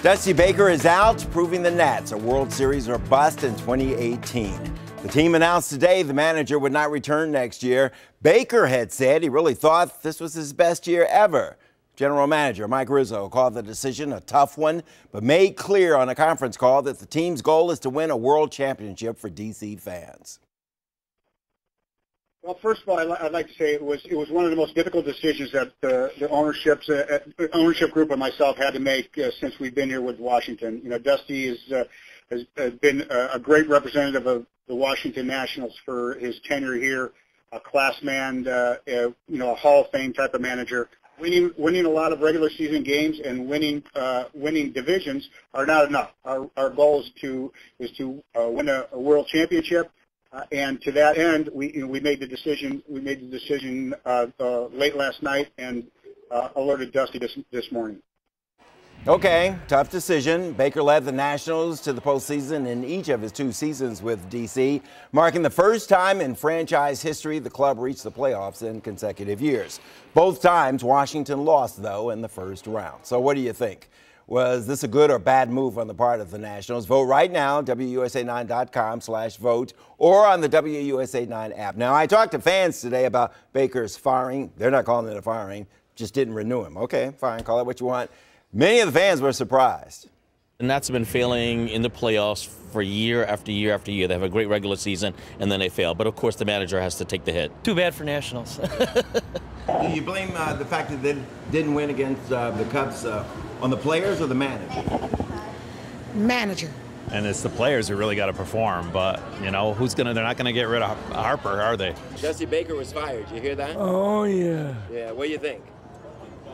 Dusty Baker is out, proving the Nats a World Series or bust in 2018. The team announced today the manager would not return next year. Baker had said he really thought this was his best year ever. General Manager Mike Rizzo called the decision a tough one, but made clear on a conference call that the team's goal is to win a world championship for D.C. fans. Well, first of all, I'd like to say it was one of the most difficult decisions that the ownership group and myself had to make since we've been here with Washington. You know, Dusty has been a great representative of the Washington Nationals for his tenure here, a class man, a Hall of Fame type of manager. Winning a lot of regular season games and winning divisions are not enough. Our goal is to win a world championship. And to that end, we made the decision. We made the decision late last night and alerted Dusty this morning. Okay, tough decision. Baker led the Nationals to the postseason in each of his 2 seasons with D.C., marking the first time in franchise history the club reached the playoffs in consecutive years. Both times, Washington lost, though, in the first round. So what do you think? Was this a good or bad move on the part of the Nationals? Vote right now, WUSA9.com/vote, or on the WUSA9 app. Now, I talked to fans today about Baker's firing. They're not calling it a firing, just didn't renew him. Okay, fine, call it what you want. Many of the fans were surprised. And that's been failing in the playoffs for year after year after year. They have a great regular season, and then they fail. But, of course, the manager has to take the hit. Too bad for Nationals. Do you blame the fact that they didn't win against the Cubs on the players or the manager? Manager. And it's the players who really got to perform. But, you know, they're not going to get rid of Harper, are they? Dusty Baker was fired. You hear that? Oh, yeah. Yeah, what do you think?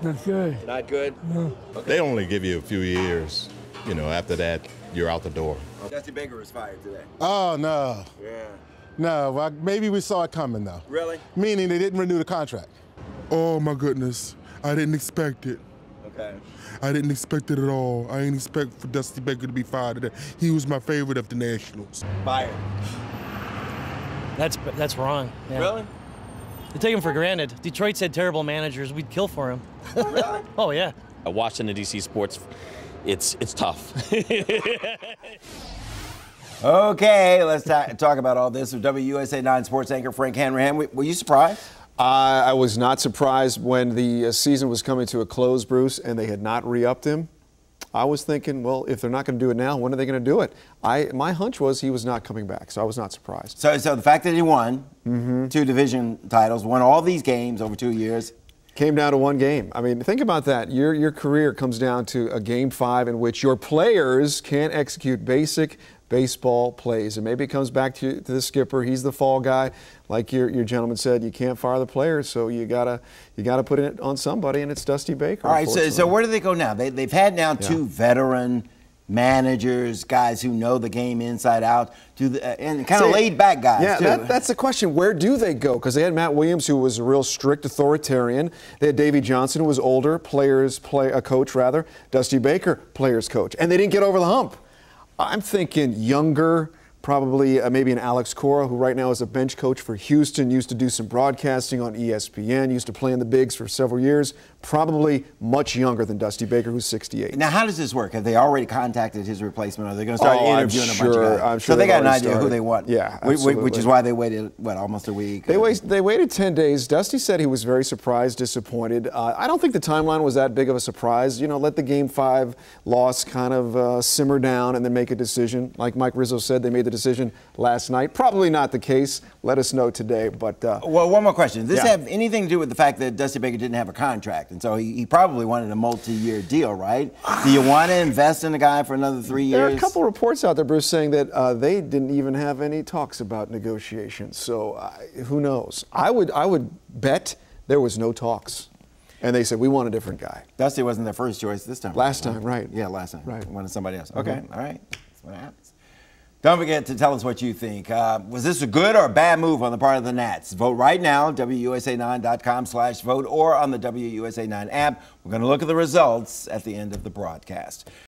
Not good. Not good? No. Okay. They only give you a few years. You know, after that, you're out the door. Dusty Baker was fired today. Oh, no. Yeah. No, well, maybe we saw it coming, though. Really? Meaning they didn't renew the contract. Oh, my goodness. I didn't expect it. Okay. I didn't expect it at all. I didn't expect for Dusty Baker to be fired today. He was my favorite of the Nationals. Fired. That's wrong. Yeah. Really? They take him for granted. Detroit's had terrible managers. We'd kill for him. Really? Oh, yeah. Watching the D.C. sports, it's tough. Okay, let's talk about all this with WUSA 9 sports anchor Frank Hanrahan. Were you surprised? I was not surprised when the season was coming to a close, Bruce, and they had not re-upped him. I was thinking, well, if they're not going to do it now, when are they going to do it? My hunch was he was not coming back, so I was not surprised. So the fact that he won 2 division titles, won all these games over 2 years. Came down to 1 game. I mean, think about that. Your career comes down to a Game 5 in which your players can't execute basic baseball plays. And maybe it comes back to the skipper. He's the fall guy. Like your gentleman said, you can't fire the players, so you gotta put it on somebody, and it's Dusty Baker. All right, so where do they go now? They've had now 2 veteran managers, guys who know the game inside out, and kind of laid back guys. Yeah, too. That's the question. Where do they go? Because they had Matt Williams, who was a real strict authoritarian. They had Davey Johnson, who was older, coach rather. Dusty Baker, players coach, and they didn't get over the hump. I'm thinking younger, probably maybe an Alex Cora, who right now is a bench coach for Houston, used to do some broadcasting on ESPN, used to play in the bigs for several years, probably much younger than Dusty Baker, who's 68. Now, how does this work? Have they already contacted his replacement? Or are they going to start interviewing a bunch of guys? I'm sure so they got an idea started. who they want. Yeah, absolutely. Which is why they waited, almost a week? They waited 10 days. Dusty said he was very surprised, disappointed. I don't think the timeline was that big of a surprise. You know, let the Game 5 loss kind of simmer down and then make a decision. Like Mike Rizzo said, they made the decision last night. Probably not the case. Let us know today. But well, one more question. Does this have anything to do with the fact that Dusty Baker didn't have a contract, and so he probably wanted a multi-year deal, right? Do you want to invest in a guy for another 3 years? There are a couple reports out there, Bruce, saying that they didn't even have any talks about negotiations. So who knows? I would bet there was no talks. And they said, we want a different guy. Dusty wasn't their first choice this time. Last time, right. Yeah, last time. Right. Wanted somebody else. Okay, all right. That's what happens. Don't forget to tell us what you think. Was this a good or a bad move on the part of the Nats? Vote right now, WUSA9.com/vote, or on the WUSA9 app. We're going to look at the results at the end of the broadcast.